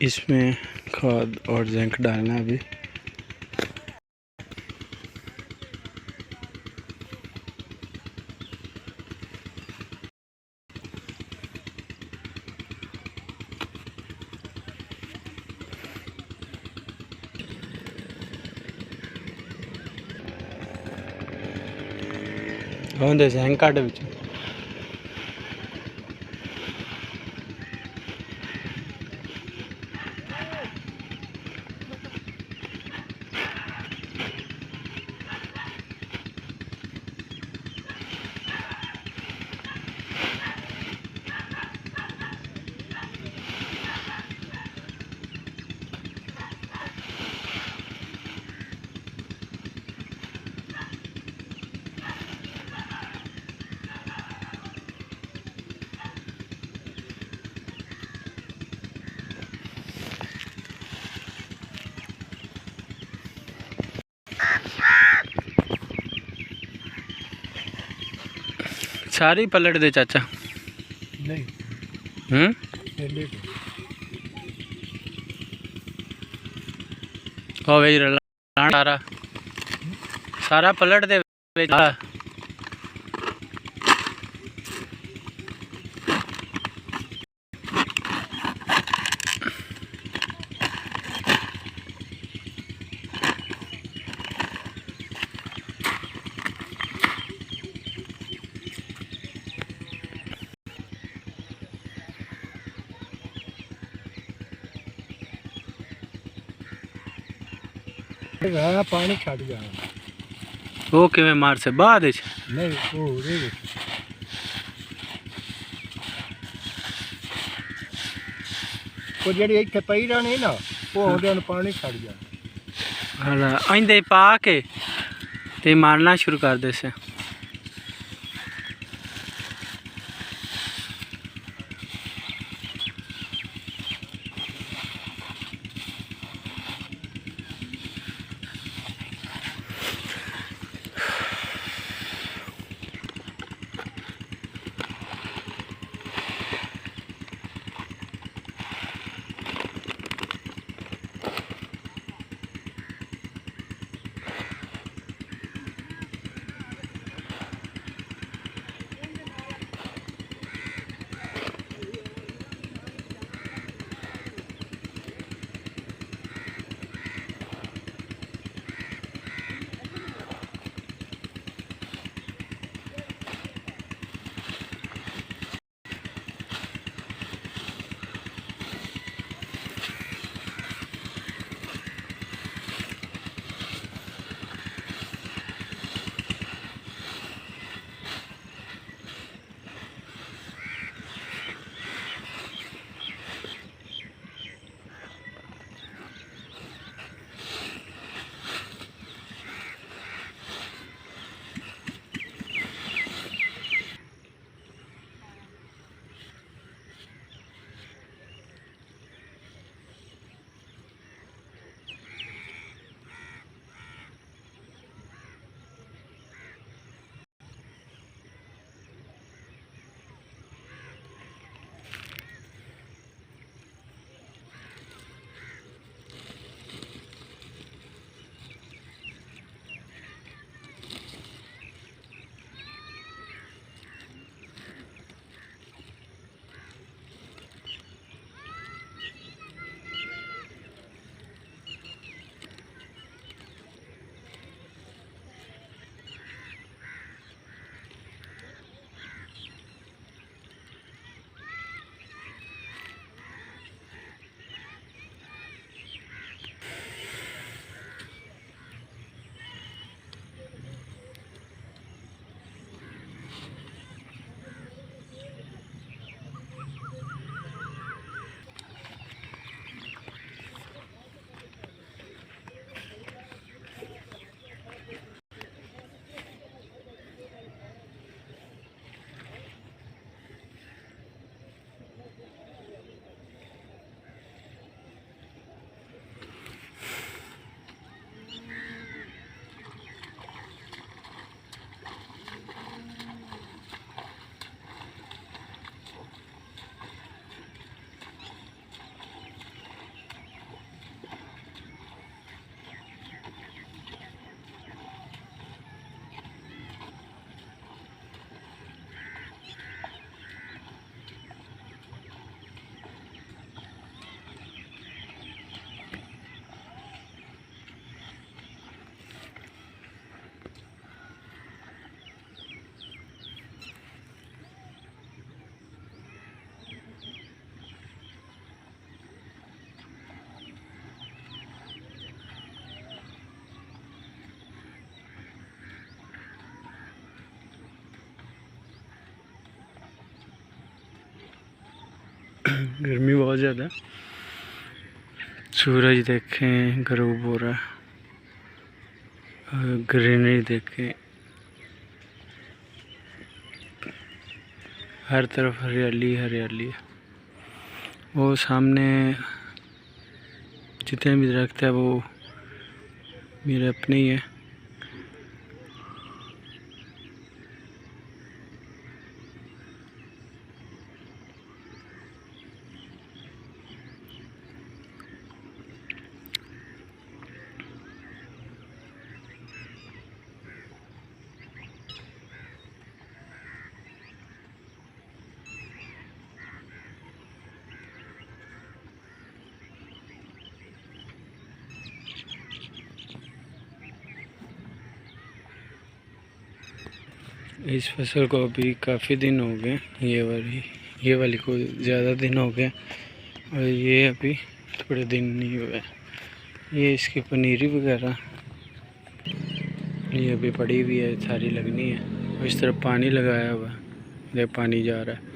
इसमें खाद और जिंक डालना अभी। ਉਹਦੇ ਜਿੰਕ ਕੱਢ ਵਿੱਚ सारी पलट दे चाचा। नहीं हो गई सारा सारा पलट दे। पानी छड़ जाना वो किवें मार से बाद नहीं वो ਜਿਹੜੀ ਇੱਥੇ ਪਈ ਰਹਿਣੀ ਨਾ ਉਹ ਹੁੰਦਿਆਂ ਨੂੰ ਪਾਣੀ ਛੱਡ ਜਾਣਾ। ਹਾਂ ਇੰਦੇ ਪਾ ਕੇ ਤੇ ਮਾਰਨਾ ਸ਼ੁਰੂ ਕਰ ਦੇ ਸੇ। गर्मी बहुत ज़्यादा। सूरज देखें गरूब हो रहा है, ग्रीनरी देखें, हर तरफ हरियाली हरियाली है। वो सामने जितने भी दरख्त है वो मेरे अपने ही है। इस फसल को अभी काफ़ी दिन हो गए, ये वाली को ज़्यादा दिन हो गए और ये अभी थोड़े दिन नहीं हुए। ये इसकी पनीरी वगैरह ये अभी पड़ी हुई है, सारी लगनी है। और इस तरफ पानी लगाया हुआ है, पानी जा रहा है।